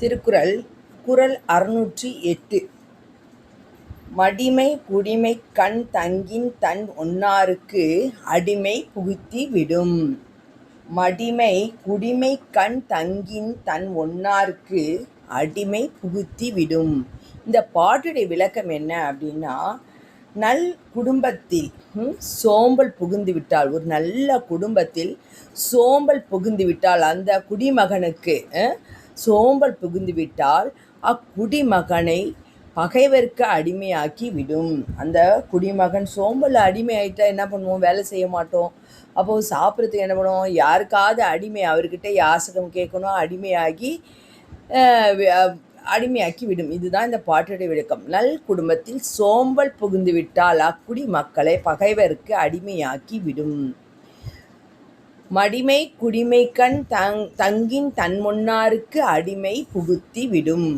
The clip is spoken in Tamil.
திருக்குறள் குறள் 608. மடிமை குடிமை கண் தங்கின் தன் ஒன்னாருக்கு அடிமை புகுத்தி விடும். மடிமை குடிமை கண் தங்கின் தன் ஒன்னாருக்கு அடிமை புகுத்தி விடும். இந்த பாட்டுடைய விளக்கம் என்ன அப்படின்னா, நல் குடும்பத்தில் சோம்பல் புகுந்து விட்டால், ஒரு நல்ல குடும்பத்தில் சோம்பல் புகுந்து விட்டால், அந்த குடிமகனுக்கு சோம்பல் புகுந்து விட்டால் அக்குடிமகனை பகைவருக்கு அடிமையாக்கி விடும். அந்த குடிமகன் சோம்பல் அடிமையாயிட்டா என்ன பண்ணுவோம்? வேலை செய்ய மாட்டோம். அப்போது சாப்பிட்றதுக்கு என்ன பண்ணுவோம்? யாருக்காவது அடிமை, அவர்கிட்ட யாசகம் கேட்கணும், அடிமையாக்கி விடும். இதுதான் இந்த பாட்டுடைய விளக்கம். நல் குடும்பத்தில் சோம்பல் புகுந்து விட்டால் அக்குடி மக்களை பகைவருக்கு அடிமையாக்கி விடும். மடிமை குடிமைக்கண் தங்கின் தன்முன்னாருக்கு அடிமை புகுத்தி விடும்.